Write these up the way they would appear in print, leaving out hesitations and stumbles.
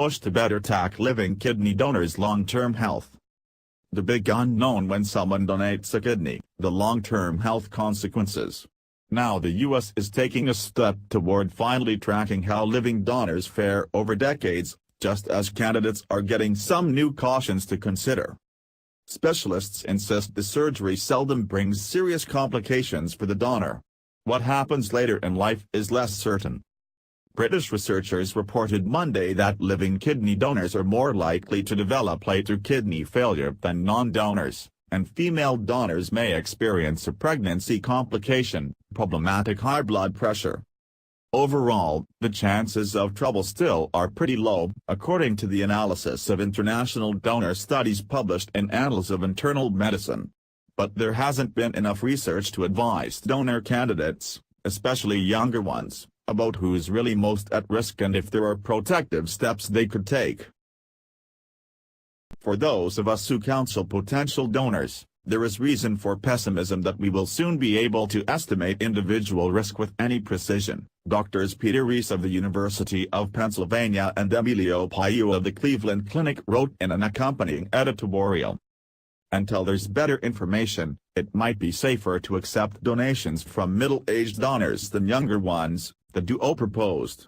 push to better tack living kidney donors' long-term health. The big unknown when someone donates a kidney, the long-term health consequences. Now the U.S. is taking a step toward finally tracking how living donors fare over decades, just as candidates are getting some new cautions to consider. Specialists insist the surgery seldom brings serious complications for the donor. What happens later in life is less certain. British researchers reported Monday that living kidney donors are more likely to develop later kidney failure than non-donors, and female donors may experience a pregnancy complication, problematic high blood pressure. Overall, the chances of trouble still are pretty low, according to the analysis of international donor studies published in Annals of Internal Medicine. But there hasn't been enough research to advise donor candidates, especially younger ones, about who's really most at risk and if there are protective steps they could take. For those of us who counsel potential donors, there is reason for pessimism that we will soon be able to estimate individual risk with any precision, Drs. Peter Rees of the University of Pennsylvania and Emilio Paiu of the Cleveland Clinic wrote in an accompanying editorial. Until there's better information, it might be safer to accept donations from middle-aged donors than younger ones, the duo proposed.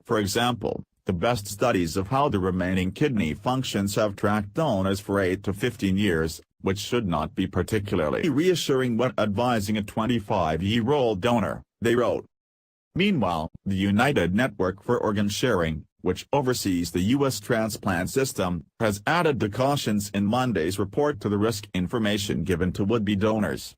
For example, the best studies of how the remaining kidney functions have tracked donors for 8 to 15 years, which should not be particularly reassuring when advising a 25-year-old donor, they wrote. Meanwhile, the United Network for Organ Sharing, which oversees the U.S. transplant system, has added the cautions in Monday's report to the risk information given to would-be donors.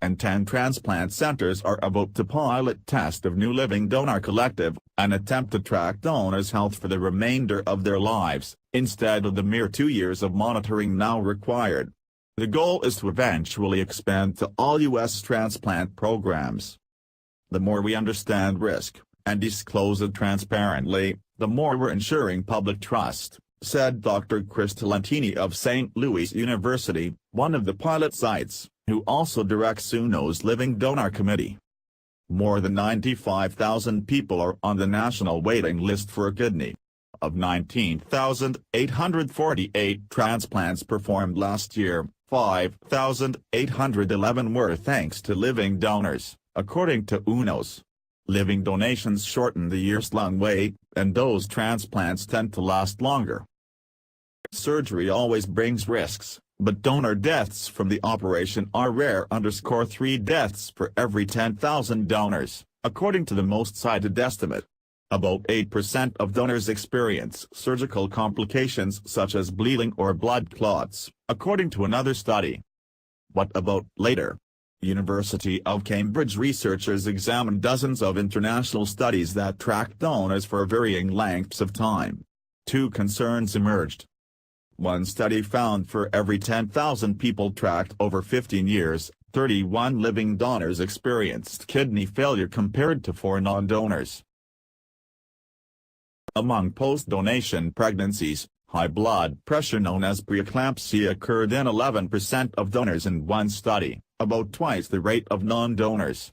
And 10 transplant centers are about to pilot test of new living donor collective, an attempt to track donors' health for the remainder of their lives, instead of the mere 2 years of monitoring now required. The goal is to eventually expand to all U.S. transplant programs. The more we understand risk, and disclose it transparently, the more we're ensuring public trust, said Dr. Chris Talentini of St. Louis University, one of the pilot sites, who also directs UNO's Living Donor Committee. More than 95,000 people are on the national waiting list for a kidney. Of 19,848 transplants performed last year, 5,811 were thanks to living donors, according to UNO's. Living donations shorten the years-long wait, and those transplants tend to last longer. Surgery always brings risks, but donor deaths from the operation are rare. 3 deaths for every 10,000 donors, according to the most cited estimate. About 8% of donors experience surgical complications such as bleeding or blood clots, according to another study. What about later? University of Cambridge researchers examined dozens of international studies that tracked donors for varying lengths of time. 2 concerns emerged. One study found for every 10,000 people tracked over 15 years, 31 living donors experienced kidney failure compared to 4 non-donors. Among post-donation pregnancies, high blood pressure known as preeclampsia occurred in 11% of donors in one study, about twice the rate of non-donors.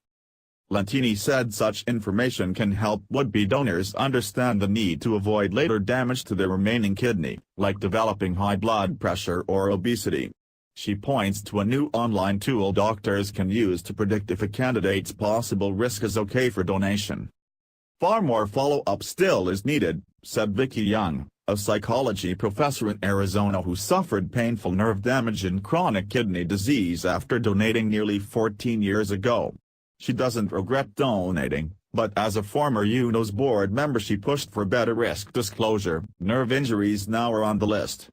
Lentini said such information can help would-be donors understand the need to avoid later damage to their remaining kidney, like developing high blood pressure or obesity. She points to a new online tool doctors can use to predict if a candidate's possible risk is okay for donation. Far more follow-up still is needed, said Vicki Young, a psychology professor in Arizona who suffered painful nerve damage and chronic kidney disease after donating nearly 14 years ago. She doesn't regret donating, but as a former UNO's board member she pushed for better risk disclosure. Nerve injuries now are on the list.